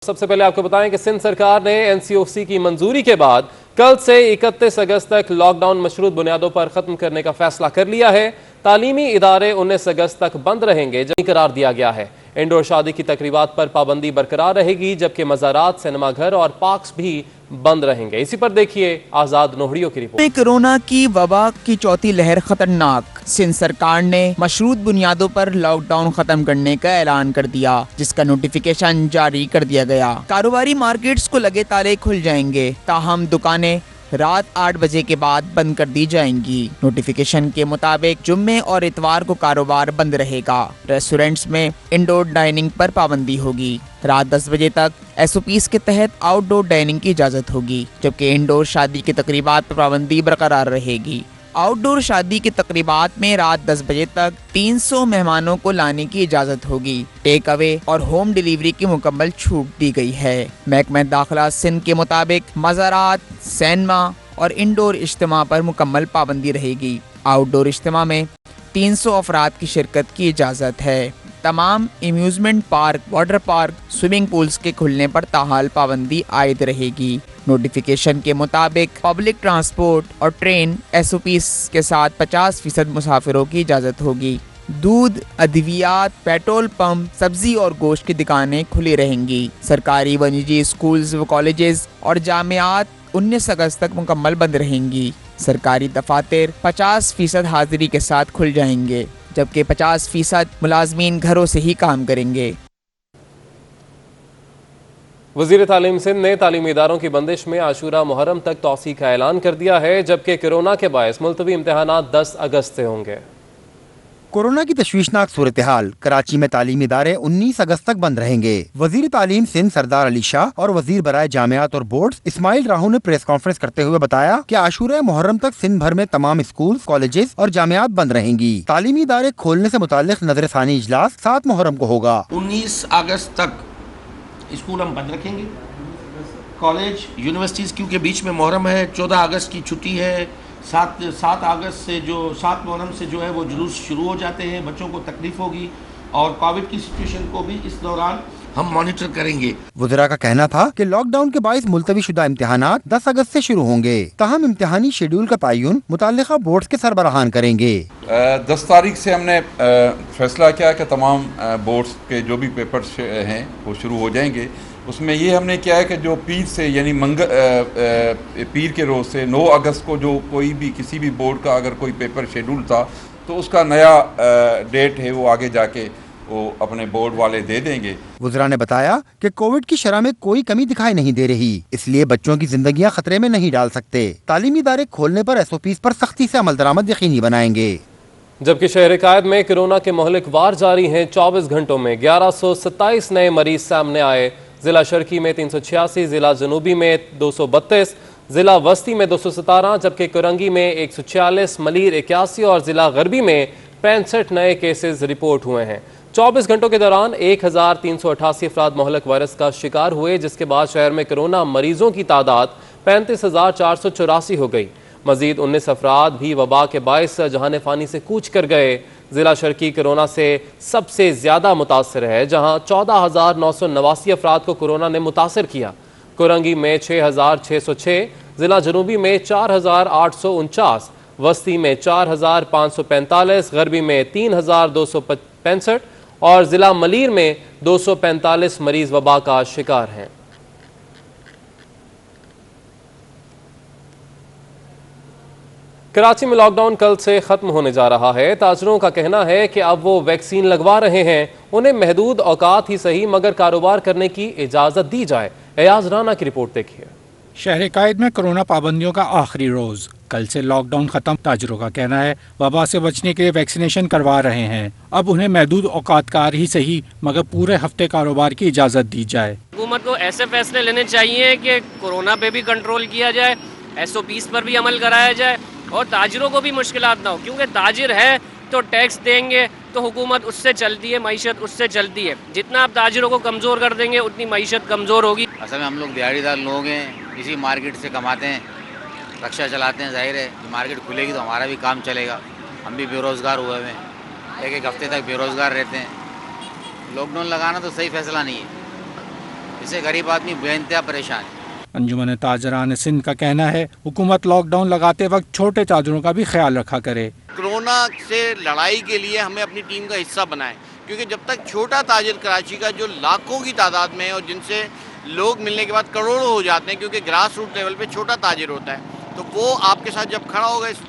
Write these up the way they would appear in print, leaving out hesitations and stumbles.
सबसे पहले आपको बताएं कि सिंध सरकार ने एनसीओसी की मंजूरी के बाद कल से 31 अगस्त तक लॉकडाउन मशरूत बुनियादों पर खत्म करने का फैसला कर लिया है। तालीमी इदारे 19 अगस्त तक बंद रहेंगे जबकि करार दिया गया है। इंडोर शादी की तकरीबात पर पाबंदी बरकरार रहेगी जबकि मज़ारात, सिनेमाघर और पार्क्स भी बंद रहेंगे। इसी पर देखिए आजाद नोहड़ियों की रिपोर्ट। कोरोना की वबा की चौथी लहर खतरनाक। सिंध सरकार ने मशरूत बुनियादों पर लॉकडाउन खत्म करने का ऐलान कर दिया, जिसका नोटिफिकेशन जारी कर दिया गया। कारोबारी मार्केट्स को लगे ताले खुल जाएंगे, ताहम दुकानें रात 8 बजे के बाद बंद कर दी जाएंगी। नोटिफिकेशन के मुताबिक जुम्मे और इतवार को कारोबार बंद रहेगा। रेस्टोरेंट्स में इंडोर डाइनिंग पर पाबंदी होगी। रात 10 बजे तक SOPs के तहत आउटडोर डाइनिंग की इजाज़त होगी, जबकि इंडोर शादी की तकरीबात पर पाबंदी बरकरार रहेगी। आउटडोर शादी की तकरीबात में रात 10 बजे तक 300 मेहमानों को लाने की इजाज़त होगी। टेक अवे और होम डिलीवरी की मुकम्मल छूट दी गई है। महकमा दाखिला सिंध के मुताबिक मज़ारात, सिनेमा और इंडोर इज्तिमा पर मुकम्मल पाबंदी रहेगी। आउटडोर इज्तिमा में 300 अफराद की शिरकत की इजाज़त है। तमाम amusement park, water park, swimming pools के खुलने पर ताहाल पाबंदी आयद रहेगी। नोटिफिकेशन के मुताबिक पब्लिक ट्रांसपोर्ट और ट्रेन SOPs के साथ 50% मुसाफिरों की इजाज़त होगी। दूध, अद्वियात, पेट्रोल पंप, सब्जी और गोश्त की दुकानें खुली रहेंगी। सरकारी व निजी स्कूल्स व कॉलेजेस और जामियात 19 अगस्त तक मुकम्मल बंद रहेंगी। सरकारी दफातर 50% हाजिरी के साथ खुल जाएंगे, जबकि 50% मुलाजमीन घरों से ही काम करेंगे। वज़ीर तालीम सिंध ने तालीमी इदारों की बंदिश में आशूरा मुहर्रम तक तौसी का ऐलान कर दिया है, जबकि कोरोना के बायस मुल्तवी इम्तहानात 10 अगस्त से होंगे। कोरोना की तशवीशनाक सूरत हाल, कराची में तालीमी इदारे 19 अगस्त तक बंद रहेंगे। वजीर तालीम सिंध सरदार अली शाह और वजीर बराए जामियात और बोर्ड्स इस्माइल राहू ने प्रेस कॉन्फ्रेंस करते हुए बताया कि आशूरा मुहर्रम तक सिंध भर में तमाम स्कूल, कॉलेजेस और जामियात बंद रहेंगी। तालीमी इदारे खोलने से मुताल्लिक नजरसानी इजलास 7 मुहर्रम को होगा। 19 अगस्त तक स्कूल हम बंद रखेंगे। कॉलेज, यूनिवर्सिटीज़ क्योंकि बीच में मुहर्रम है, 14 अगस्त की छुट्टी है। 7 अगस्त से 7 मुहर्रम से जो है वो जुलूस शुरू हो जाते हैं, बच्चों को तकलीफ होगी और कोविड की सिचुएशन को भी इस दौरान हम मॉनिटर करेंगे। वज़रा का कहना था कि लॉकडाउन के बायस मुलतवी शुदा इम्तिहानात 10 अगस्त से शुरू होंगे। ताहम इम्तिहानी शेड्यूल का तयन मुताल्लिका बोर्ड्स के सरबराहान करेंगे। 10 तारीख से हमने फैसला किया कि तमाम बोर्ड्स के जो भी पेपर्स हैं वो शुरू हो जाएंगे। उसमें ये हमने किया है कि जो पीर से यानी पीर के रोज़ से 9 अगस्त को जो कोई भी किसी भी बोर्ड का अगर कोई पेपर शेड्यूल था तो उसका नया डेट है वो आगे जाके वो अपने बोर्ड वाले दे देंगे। वज़रा ने बताया कि कोविड की शरह में कोई कमी दिखाई नहीं दे रही, इसलिए बच्चों की जिंदगियां खतरे में नहीं डाल सकते। तालीमी इदारे खोलने पर SOPs पर सख्ती से अमल दरामद यकीनी बनाएंगे। जबकि शहर कायद में कोरोना के महलिक वार जारी हैं। 24 घंटों में 1127 नए मरीज सामने आए। जिला शर्की में 386, जिला जनूबी में 232, जिला वस्ती में 217, जबकि कुरंगी में 146, मलीर 81 और जिला गरबी में 65 नए केसेस रिपोर्ट हुए हैं। 24 घंटों के दौरान 1388 अफराद महलक वायरस का शिकार हुए, जिसके बाद शहर में कोरोना मरीजों की तादाद 35,484 हो गई। मजीद 19 अफराद भी वबा के बायस जहान फ़ानी से कूच कर गए। जिला शर्की कोरोना से सबसे ज़्यादा मुतासर है, जहां 14,989 अफराद को कोरोना ने मुतासर किया। कुरंगी में 6,606, जिला जनूबी में 4,849, वस्ती में 4,545, गरबी में 3,265 और जिला मलीर में 245 मरीज वबा का शिकार हैं। कराची में लॉकडाउन कल से खत्म होने जा रहा है। ताजरों का कहना है कि अब वो वैक्सीन लगवा रहे हैं। उन्हें महदूद औकात ही सही मगर कारोबार करने की इजाज़त दी जाए। एयाज राना की रिपोर्ट देखिए। शहर कायद में कोरोना पाबंदियों का आखिरी रोज, कल से लॉकडाउन खत्म। ताजरों का कहना है वबा से बचने के लिए वैक्सीनेशन करवा रहे हैं। अब उन्हें महदूद औकात कार ही सही मगर पूरे हफ्ते कारोबार की इजाज़त दी जाए। हुकूमत को ऐसे फैसले लेने चाहिए कि कोरोना पे भी कंट्रोल किया जाए, SOPs पर भी अमल कराया जाए और ताजिरों को भी मुश्किलात ना हो, क्योंकि ताजिर है तो टैक्स देंगे तो हुकूमत उससे चलती है, मईशत उससे चलती है। जितना आप ताजिरों को कमज़ोर कर देंगे उतनी मईशत कमज़ोर होगी। असल में हम लोग दिहाड़ीदार लोग हैं, इसी मार्केट से कमाते हैं, रक्षा चलाते हैं। जाहिर है मार्केट खुलेगी तो हमारा भी काम चलेगा। हम भी बेरोज़गार हुए हैं, एक हफ्ते तक बेरोज़गार रहते हैं। लॉकडाउन लगाना तो सही फैसला नहीं है। इससे गरीब आदमी बेइंतहा परेशान है। अंजुमन ताजरान सिंध का कहना है हुकूमत लॉकडाउन लगाते वक्त छोटे ताजरों का भी ख्याल रखा करे। कोरोना से लड़ाई के लिए हमें अपनी टीम का हिस्सा बनाएं, क्योंकि जब तक छोटा ताजिर कराची का जो लाखों की तादाद में है और जिनसे लोग मिलने के बाद करोड़ों हो जाते हैं, क्योंकि ग्रास रूट लेवल पे छोटा ताजिर होता है, तो वो आपके साथ जब खड़ा होगा इस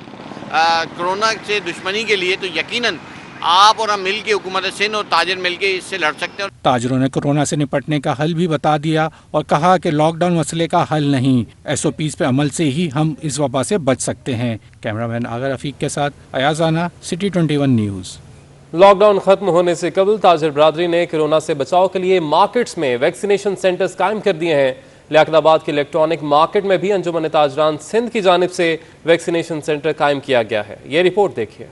कोरोना से दुश्मनी के लिए, तो यकीनन आप और हम मिल के हुकूमत सिंध और ताजिर मिल के इससे लड़ सकते हैं। ताजिरों ने कोरोना से निपटने का हल भी बता दिया और कहा कि लॉकडाउन मसले का हल नहीं, SOPs पे अमल से ही हम इस वबा से बच सकते हैं। कैमरामैन आगर रफीक के साथ अयाजाना, सिटी 21 न्यूज़। लॉकडाउन खत्म होने से कबल ताजिर बरादरी ने कोरोना से बचाव के लिए मार्केट्स में वैक्सीनेशन सेंटर्स कायम कर दिए हैं। लियाकताबाद के इलेक्ट्रॉनिक मार्केट में भी अंजुमन ताजरान सिंध की जानिब से वैक्सीनेशन सेंटर कायम किया गया है। ये रिपोर्ट देखिए।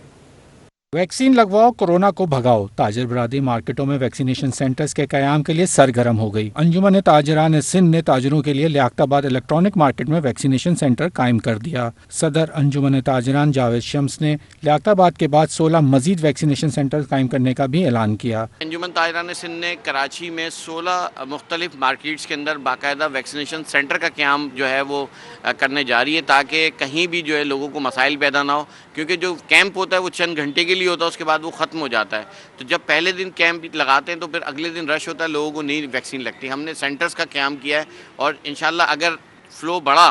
वैक्सीन लगवाओ, कोरोना को भगाओ। ताजिर बरादरी मार्केटों में वैक्सीनेशन सेंटर्स के कयाम के लिए सरगर्म हो गई। अंजुमन ताजिरान सिंध ने ताजिरों के लिए लियाकताबाद इलेक्ट्रॉनिक मार्केट में वैक्सीनेशन सेंटर कायम कर दिया। सदर अंजुमन ताजिरान जावेद शम्स ने लियाकताबाद के बाद 16 मजीद वैक्सीनेशन सेंटर कायम करने का भी ऐलान किया। अंजुमन ताजिरान सिंध ने कराची में 16 मुख्तलिफ मार्केट्स के अंदर बाकायदा वैक्सीनेशन सेंटर का क़याम जो है वो करने जा रही है, ताकि कहीं भी जो है लोगों को मसाइल पैदा ना हो, क्योंकि जो कैंप होता है वो चंद घंटे के लिए होता है, उसके बाद वो ख़त्म हो जाता है। तो जब पहले दिन कैंप लगाते हैं तो फिर अगले दिन रश होता है, लोगों को नई वैक्सीन लगती है। हमने सेंटर्स का क़याम किया है और इंशाल्लाह अगर फ़्लो बढ़ा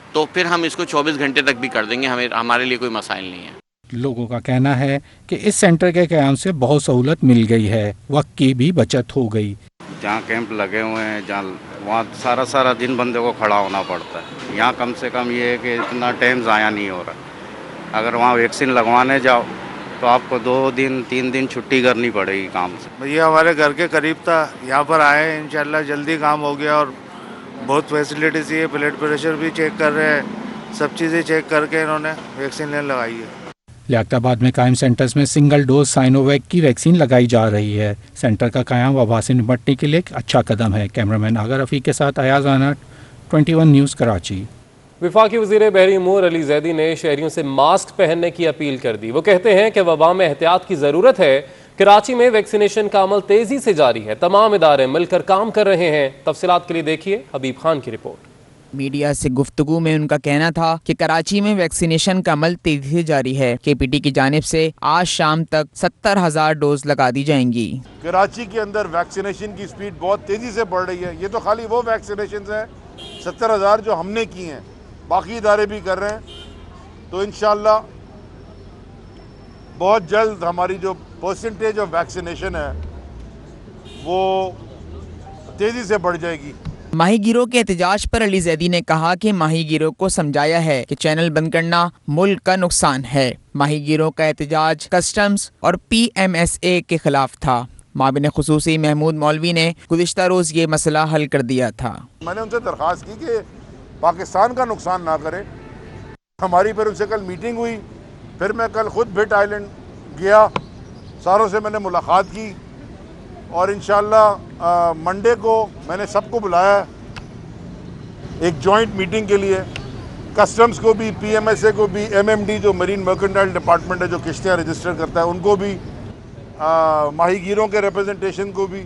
तो फिर हम इसको 24 घंटे तक भी कर देंगे, हमारे लिए कोई मसाइल नहीं है। लोगों का कहना है कि इस सेंटर के क़याम से बहुत सहूलत मिल गई है, वक्त की भी बचत हो गई। जहाँ कैंप लगे हुए हैं, जहाँ वहाँ सारा दिन बंदे को खड़ा होना पड़ता है। यहाँ कम से कम ये है कि इतना टाइम ज़ाया नहीं हो रहा। अगर वहाँ वैक्सीन लगवाने जाओ तो आपको 2 दिन 3 दिन छुट्टी करनी पड़ेगी काम से। भैया हमारे घर के करीब था, यहाँ पर आए, इंशाल्लाह जल्दी काम हो गया और बहुत फैसिलिटीज़ है। ब्लड प्रेशर भी चेक कर रहे हैं, सब चीज़ें चेक करके इन्होंने वैक्सीन लेने लगाई है। लियाकताबाद में कायम सेंटर्स में सिंगल डोज साइनोवैक की वैक्सीन लगाई जा रही है। सेंटर का कायम वबा से निपटने के लिए एक अच्छा कदम है। कैमरामैन आगर रफीक के साथ अयाजाना, 21 न्यूज़ कराची। वफाकी वज़ीर बहरी उमूर अली जैदी ने शहरियों से मास्क पहनने की अपील कर दी। वो कहते हैं कि वबा में एहतियात की ज़रूरत है। कराची में वैक्सीनेशन का अमल तेज़ी से जारी है, तमाम इदारे मिलकर काम कर रहे हैं। तफसीलात के लिए देखिए हबीब खान की रिपोर्ट। मीडिया से गुफ्तगू में उनका कहना था कि कराची में वैक्सीनेशन का अमल तेजी से जारी है। KPT की जानिब से आज शाम तक 70,000 डोज लगा दी जाएंगी। कराची के अंदर वैक्सीनेशन की स्पीड बहुत तेज़ी से बढ़ रही है। ये तो खाली वो वैक्सीनेशन हैं 70,000 जो हमने की हैं, बाकी इदारे भी कर रहे हैं। तो इंशाल्लाह बहुत जल्द हमारी जो परसेंटेज ऑफ वैक्सीनेशन है वो तेज़ी से बढ़ जाएगी। माहीगीरों के एहतजाज पर अली जैदी ने कहा कि माहीगीरों को समझाया है कि चैनल बंद करना मुल्क का नुकसान है। माहीगीरों का एहतजाज कस्टम्स और PMSA के खिलाफ था। माबिन खुसूसी महमूद मौलवी ने गुज़िश्ता रोज़ ये मसला हल कर दिया था। मैंने उनसे दरख्वास्त की कि पाकिस्तान का नुकसान ना करें। हमारी फिर उनसे कल मीटिंग हुई, फिर मैं कल खुद भिट आइलैंड गया, सारों से मैंने मुलाकात की और इंशाल्लाह मंडे को मैंने सबको बुलाया एक जॉइंट मीटिंग के लिए। कस्टम्स को भी, PMSA को भी, MMD जो मरीन मर्केंटाइल डिपार्टमेंट है जो किश्तियाँ रजिस्टर करता है उनको भी, माहीगीरों के रिप्रेजेंटेशन को भी,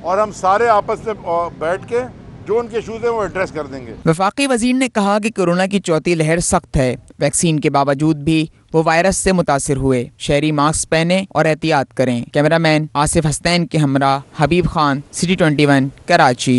और हम सारे आपस में बैठ के जो उनके इशूज़ हैं वो एड्रेस कर देंगे। वफाकी वजीर ने कहा कि कोरोना की चौथी लहर सख्त है, वैक्सीन के बावजूद भी वो वायरस से मुतासिर हुए। शहरी मास्क पहने और एहतियात करें। कैमरामैन आसिफ हसनैन के हमरा Habib Khan, city 21 Karachi.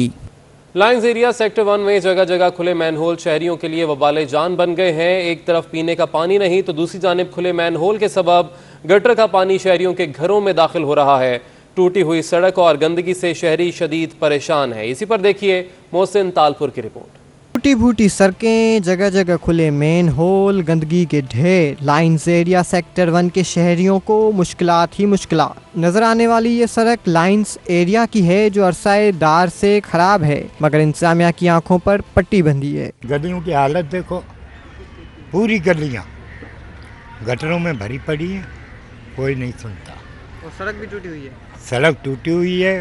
Lines area sector 1 में जगह जगह खुले मैनहोल शहरियों के लिए वबाले जान बन गए हैं। एक तरफ पीने का पानी नहीं तो दूसरी जानिब खुले मैनहोल के सबब गटर का पानी शहरियों के घरों में दाखिल हो रहा है। टूटी हुई सड़क और गंदगी से शहरी शदीद परेशान है। इसी पर देखिए मोहसिन तालपुर की रिपोर्ट। टूटी फूटी सड़कें, जगह जगह खुले मेन होल, गंदगी के ढेर। लाइन्स एरिया सेक्टर 1 के शहरियों को मुश्किलात ही मुश्किलात। नज़र आने वाली ये सड़क लाइन्स एरिया की है जो अरसाए दार से ख़राब है, मगर इंतजामिया की आंखों पर पट्टी बंधी है। गलियों की हालत देखो, पूरी गलियाँ गटरों में भरी पड़ी है, कोई नहीं सुनता। और सड़क भी टूटी हुई है, सड़क टूटी हुई है,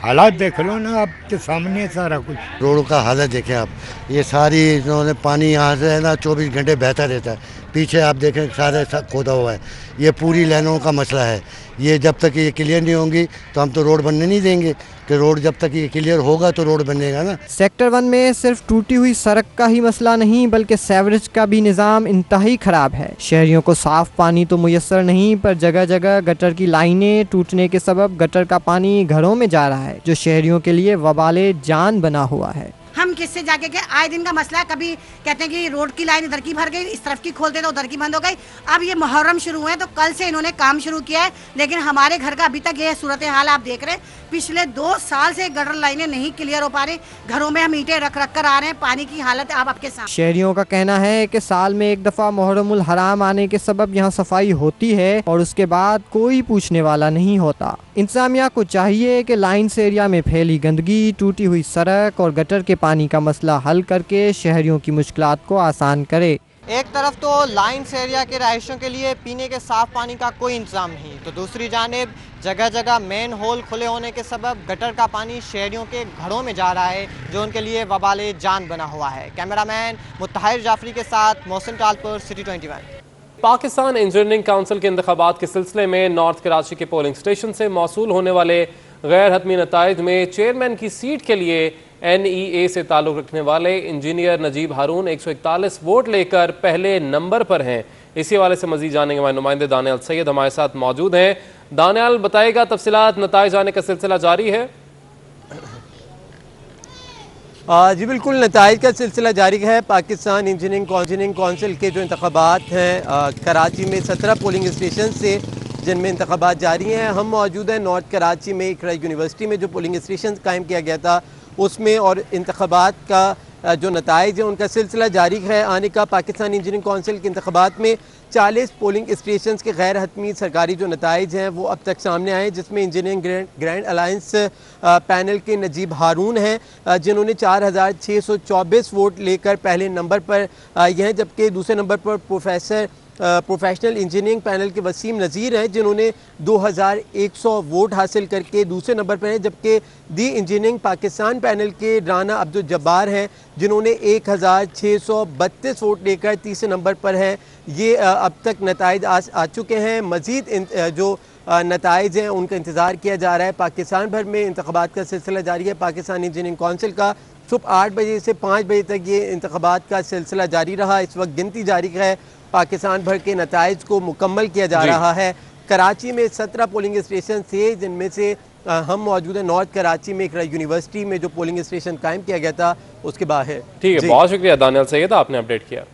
हालात देख लो ना आपके सामने सारा कुछ। रोड का हालत देखें आप, ये सारी इन्होंने पानी यहाँ से है ना 24 घंटे बहता रहता है। पीछे आप देखें सारे खोदा हुआ है। ये पूरी लाइनों का मसला है। ये जब तक ये क्लियर नहीं होंगी तो हम तो रोड बनने नहीं देंगे, कि रोड जब तक ये क्लियर होगा तो रोड बनेगा ना। सेक्टर 1 में सिर्फ टूटी हुई सड़क का ही मसला नहीं बल्कि सीवरेज का भी निज़ाम इंतहाई ख़राब है। शहरियों को साफ़ पानी तो मुयस्सर नहीं पर जगह जगह गटर की लाइनें टूटने के सबब गटर का पानी घरों में जा रहा है, जो शहरियों के लिए वबाले जान बना हुआ है। हम किससे जाके के आए दिन का मसला है। कभी कहते हैं कि रोड की लाइन इधर की भर गई, इस तरफ की खोलते तो उधर की बंद हो गई। अब ये मुहर्रम शुरू हुए तो कल से इन्होंने काम शुरू किया है, लेकिन हमारे घर का अभी तक ये सूरत हाल आप देख रहे हैं। पिछले 2 साल से गटर लाइनें नहीं क्लियर हो पा रही। घरों में हम ईंटें रख रख कर आ रहे हैं। पानी की हालत आप आपके सामने। शहरियों का कहना है कि साल में एक दफ़ा मुहर्रमुल हराम आने के सबब यहाँ सफाई होती है और उसके बाद कोई पूछने वाला नहीं होता। इंतजामिया को चाहिए कि लाइन्स एरिया में फैली गंदगी, टूटी हुई सड़क और गटर के पानी का मसला हल करके शहरियों की मुश्किलात को आसान करे। एक तरफ तो लाइन्स एरिया के रहायशों के लिए पीने के साफ पानी का कोई इंतजाम नहीं, तो दूसरी जानिब जगह जगह मेन होल खुले होने के सबब गटर का पानी शहरियों के घरों में जा रहा है, जो उनके लिए वबाले जान बना हुआ है। कैमरामैन मुत्ताहिर जाफरी के साथ Mohsin Talpur, city 21। Pakistan engineering council के इंतखाबात के सिलसिले में नॉर्थ कराची के पोलिंग स्टेशन से मौसूल होने वाले गैर हतमी नताइज में चेयरमैन की सीट के लिए NEA से ताल्लुक़ रखने वाले इंजीनियर नजीब हारून 141 वोट लेकर पहले नंबर पर हैं। इसी हवाले से मजीद जानेंगे हमारे नुमाइंदे दानियाल सैयद हमारे साथ मौजूद हैं। दानियाल बताएगा, तफसीलात, नताइज आने का सिलसिला जारी है? जी बिल्कुल, नताइज का सिलसिला जारी है। पाकिस्तान इंजीनियरिंग काउंसिल के जो इंतखाबात हैं कराची में 17 पोलिंग स्टेशन से जिनमें इंतखाबात जारी हैं। हम मौजूद हैं नॉर्थ कराची में इकरा यूनिवर्सिटी में जो पोलिंग स्टेशन कायम किया गया था उसमें, और इंतखाबात का जो नताइज है उनका सिलसिला जारी है आने का। पाकिस्तान इंजीनियरिंग काउंसिल के इंतखाबात में 40 पोलिंग स्टेशन के गैर हतमी सरकारी जो नताइज हैं वो अब तक सामने आए, जिसमें इंजीनियरिंग ग्रैंड अलायंस पैनल के नजीब हारून हैं जिन्होंने 4624 वोट लेकर पहले नंबर पर यह हैं, जबकि दूसरे नंबर पर प्रोफेशनल इंजीनियरिंग पैनल के वसीम नज़ीर हैं जिन्होंने 2100 वोट हासिल करके दूसरे नंबर पर हैं, जबकि दी इंजीनियरिंग पाकिस्तान पैनल के राना अब्दुल जब्बार हैं जिन्होंने 1632 वोट लेकर तीसरे नंबर पर हैं। ये अब तक नताइज आ चुके हैं। मज़ीद जो नताइज हैं उनका इंतज़ार किया जा रहा है। पाकिस्तान भर में इंतखाबात का सिलसिला जारी है। पाकिस्तान इंजीनियरिंग काउंसिल का सुबह 8 बजे से 5 बजे तक ये इंतखाबात का सिलसिला जारी रहा। इस वक्त गिनती जारी है। पाकिस्तान भर के नताइज को मुकम्मल किया जा रहा है। कराची में 17 पोलिंग स्टेशन थे, जिनमें से हम मौजूद हैं नॉर्थ कराची में एक यूनिवर्सिटी में जो पोलिंग स्टेशन कायम किया गया था उसके बाहर। ठीक है, बहुत शुक्रिया दानियाल सैयद, आपने अपडेट किया।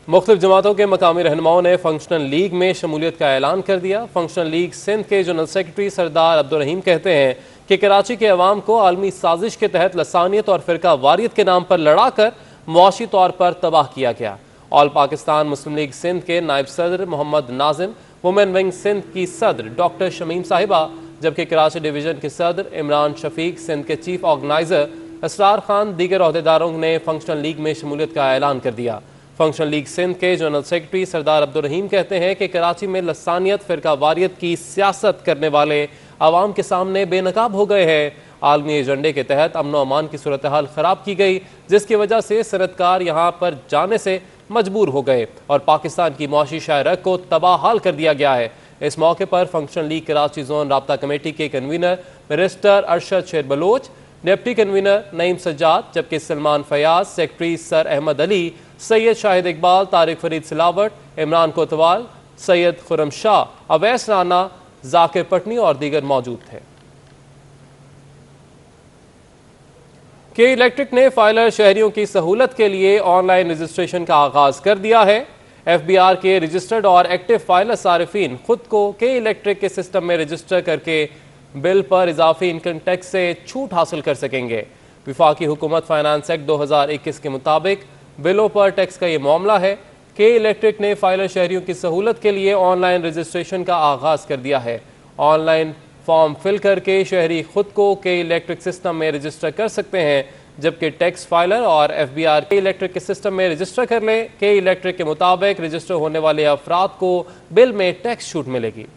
मुख्तलिफ जमातों के मकामी रहनुमाओं ने फंक्शनल लीग में शमूलियत का ऐलान कर दिया। फंक्शनल लीग सिंध के जनरल सेक्रेटरी सरदार अब्दुल रहीम कहते हैं कि कराची के अवाम को आलमी साजिश के तहत लसानियत और फिरका वारियत के नाम पर लड़ाकर मुआशी तौर पर तबाह किया गया। ऑल पाकिस्तान मुस्लिम लीग सिंध के नायब सदर मोहम्मद नाजिम, वुमेन विंग सिंध की सदर डॉक्टर शमीम साहिबा, जबकि कराची डिवीजन के सदर इमरान शफीक, सिंध के चीफ ऑर्गेनाइजर असरार खान, दीगर अहदेदारों ने फंक्शनल लीग में शमूलियत का ऐलान कर दिया। फंक्शनल लीग सिंध के जनरल सेक्रेटरी सरदार अब्दुल रहीम कहते हैं कि कराची में लसानियत फिरका वारियत की सियासत करने वाले आवाम के सामने बेनकाब हो गए हैं। आलमी एजेंडे के तहत अमन व अमान की सूरत हाल ख़राब की गई, जिसकी वजह से सनतकार यहाँ पर जाने से मजबूर हो गए और पाकिस्तान की मुआशी शायरत को तबाहाल कर दिया गया है। इस मौके पर फंक्शनल लीग कराची जोन राब्ता कमेटी के convener barrister Arshad Sher Baloch, deputy convener Naeem Sajjad, जबकि सलमान फयाज, सेक्रेटरी सर अहमद अली, सैयद शाहिद इकबाल, तारिक फरीद सिलावट, इमरान कोतवाल, सैयद खुरम शाह, अवैस राना, जाकिर पटनी और दीगर मौजूद थे। के इलेक्ट्रिक ने फाइलर शहरियों की सहूलत के लिए ऑनलाइन रजिस्ट्रेशन का आगाज कर दिया है। FBR के रजिस्टर्ड और एक्टिव फाइलर सारिफीन खुद को के इलेक्ट्रिक के सिस्टम में रजिस्टर करके बिल पर इजाफी इनकम टैक्स से छूट हासिल कर सकेंगे। विफाकी हुकूमत फाइनेंस एक्ट 2021 के मुताबिक बिलों पर टैक्स का ये मामला है। के इलेक्ट्रिक ने फाइलर शहरियों की सहूलत के लिए ऑनलाइन रजिस्ट्रेशन का आगाज कर दिया है। ऑनलाइन फॉर्म फिल करके शहरी खुद को के इलेक्ट्रिक सिस्टम में रजिस्टर कर सकते हैं, जबकि टैक्स फाइलर और FBR के इलेक्ट्रिक के सिस्टम में रजिस्टर कर लें। के इलेक्ट्रिक के मुताबिक रजिस्टर होने वाले अफराद को बिल में टैक्स छूट मिलेगी।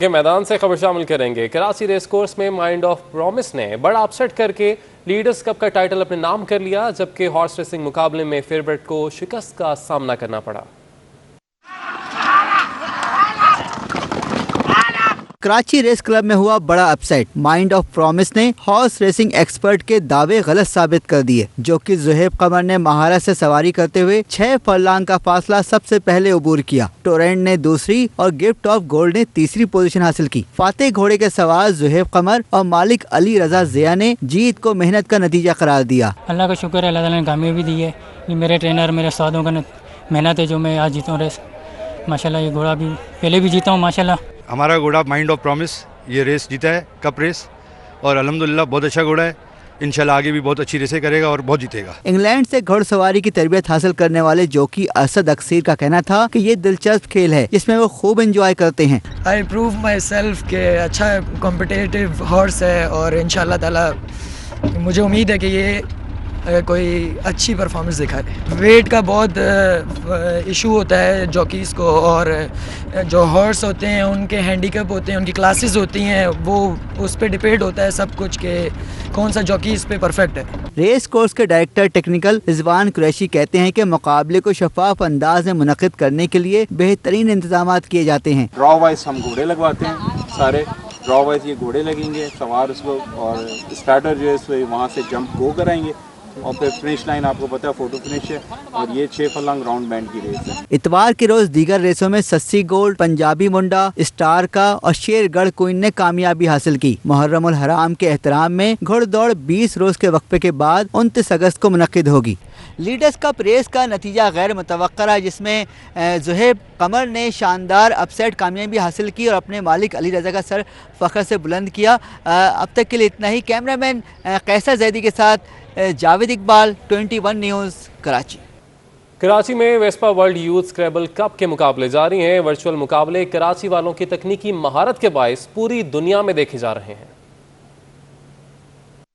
के मैदान से खबर शामिल करेंगे। कराची रेस कोर्स में माइंड ऑफ प्रॉमिस ने बड़ा अपसेट करके लीडर्स कप का टाइटल अपने नाम कर लिया, जबकि हॉर्स रेसिंग मुकाबले में फेवरेट को शिकस्त का सामना करना पड़ा। कराची रेस क्लब में हुआ बड़ा अपसेट। माइंड ऑफ प्रॉमिस ने हॉर्स रेसिंग एक्सपर्ट के दावे गलत साबित कर दिए, जो कि ज़ुहैब कमर ने महारत से सवारी करते हुए 6 फरलांग का फासला सबसे पहले अबूर किया। टोरेंट ने दूसरी और गिफ्ट ऑफ गोल्ड ने तीसरी पोजीशन हासिल की। फातेह घोड़े के सवार ज़ुहैब कमर और मालिक अली रजा ज़िया ने जीत को मेहनत का नतीजा करार दिया। अल्लाह का शुक्र है, अल्लाह ताला ने कामयाबी दी है। ये मेरे ट्रेनर मेरे उस्तादों का मेहनत है जो मैं आज जीता हूँ रेस। माशाल्लाह ये घोड़ा भी पहले भी जीता हूँ माशाल्लाह। हमारा घोड़ा माइंड ऑफ प्रॉमिस ये रेस जीता है, कप रेस, और अल्हम्दुलिल्लाह बहुत अच्छा घोड़ा है। इंशाल्लाह आगे भी बहुत अच्छी रेसें करेगा और बहुत जीतेगा। इंग्लैंड से घुड़सवारी की तरबियत हासिल करने वाले जोकी असद अक्सीर का कहना था कि ये दिलचस्प खेल है जिसमें वो खूब एंजॉय करते हैं। आई प्रूव माई सेल्फ के अच्छा कॉम्पिटिटिव हॉर्स है और इंशाल्लाह ताला मुझे उम्मीद है कि ये कोई अच्छी परफॉर्मेंस दिखाए। वेट का बहुत इशू होता है जॉकीज़ को, और जो हॉर्स होते हैं उनके हैंडीकैप होते हैं, उनकी क्लासेस होती हैं, वो उस पर डिपेंड होता है सब कुछ के कौन सा जॉकी इस पे परफेक्ट है। रेस कोर्स के डायरेक्टर टेक्निकल रिजवान कुरैशी कहते हैं कि मुकाबले को शफाफ अंदाज में मुनक़िद करने के लिए बेहतरीन इंतजाम किए जाते हैं। ड्रॉ वाइज हम घोड़े लगवाते हैं, सारे ड्रॉ वाइज ये घोड़े लगेंगे, सवार उसको और स्टार्टर जो है सो वहाँ से जंप गो कराएंगे और फिर फिनिश लाइन आपको पता है फोटो फिनिश है, और ये 6 फरलांग राउंड बैंड की रेस है। इतवार के रोज दीगर रेसों में सस्सी गोल्ड, पंजाबी मुंडा, स्टार का और शेरगढ़ क्वीन ने कामयाबी हासिल की। मुहर्रम उल हराम के एहतराम में घुड़दौड़ 20 रोज के वक्फे के बाद 29 अगस्त को मुनक्किद होगी। लीडर्स कप रेस का नतीजा गैर मुतवक्कर है, जिसमें ज़ुहैब कमर ने शानदार अपसेट कामयाबी हासिल की और अपने मालिक अली रज़ा का सर फ़ख्र से बुलंद किया। अब तक के लिए इतना ही। कैमरामैन कैसर जैदी के साथ जावेद इकबाल, 21 न्यूज़, कराची। कराची में वेस्पा वर्ल्ड यूथ स्क्रैबल कप के मुकाबले जारी हैं। वर्चुअल मुकाबले कराची वालों की तकनीकी महारत के बायस पूरी दुनिया में देखे जा रहे हैं।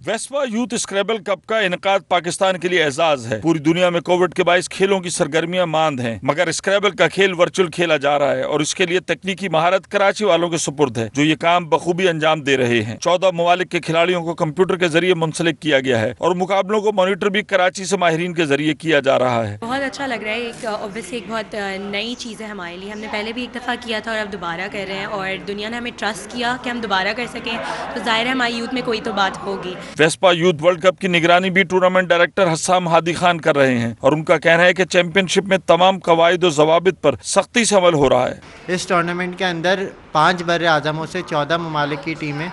वेस्पा यूथ स्क्रैबल कप का इनकाद पाकिस्तान के लिए एजाज है। पूरी दुनिया में कोविड के बायस खेलों की सरगर्मियां मांद हैं, मगर स्क्रैबल का खेल वर्चुअल खेला जा रहा है और इसके लिए तकनीकी महारत कराची वालों के सुपुर्द है, जो ये काम बखूबी अंजाम दे रहे हैं। 14 ममालिक के खिलाड़ियों को कंप्यूटर के जरिए मुंसलिक किया गया है और मुकाबलों को मॉनिटर भी कराची से माहिरीन के जरिए किया जा रहा है। बहुत अच्छा लग रहा है। एक ऑब्वियसली एक बहुत नई चीज़ है हमारे लिए। हमने पहले भी एक दफ़ा किया था और अब दोबारा कर रहे हैं, और दुनिया ने हमें ट्रस्ट किया कि हम दोबारा कर सकें, तो जाहिर है हमारी यूथ में कोई तो बात होगी। वेस्पा यूथ वर्ल्ड कप की निगरानी भी टूर्नामेंट डायरेक्टर हस्साम हादी खान कर रहे हैं और उनका कहना है कि चैंपियनशिप में तमाम कवायद और ज़वाबित पर सख्ती से अमल हो रहा है। इस टूर्नामेंट के अंदर 5 बर्रे आज़मों से 14 ममालिक की टीमें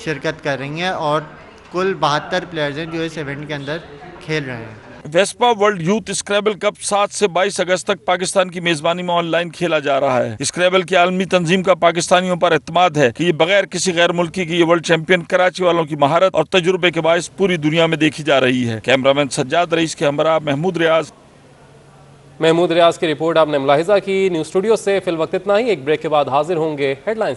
शिरकत कर रही हैं और कुल 72 प्लेयर्स हैं जो इस इवेंट के अंदर खेल रहे हैं। वेस्पा वर्ल्ड यूथ स्क्रैबल कप 7 से 22 अगस्त तक पाकिस्तान की मेजबानी में ऑनलाइन खेला जा रहा है। स्क्रैबल की आलमी तंजीम का पाकिस्तानियों पर एतमाद है कि ये बगैर किसी गैर मुल्की की ये वर्ल्ड चैंपियन कराची वालों की महारत और तजुर्बे के बायस पूरी दुनिया में देखी जा रही है। कैमरामैन सज्जाद रईस के हमरा महमूद रियाज की रिपोर्ट आपने मुलाहिजा की। न्यूज़ स्टूडियो से फिल वक्त इतना ही। एक ब्रेक के बाद हाजिर होंगे हेडलाइंस।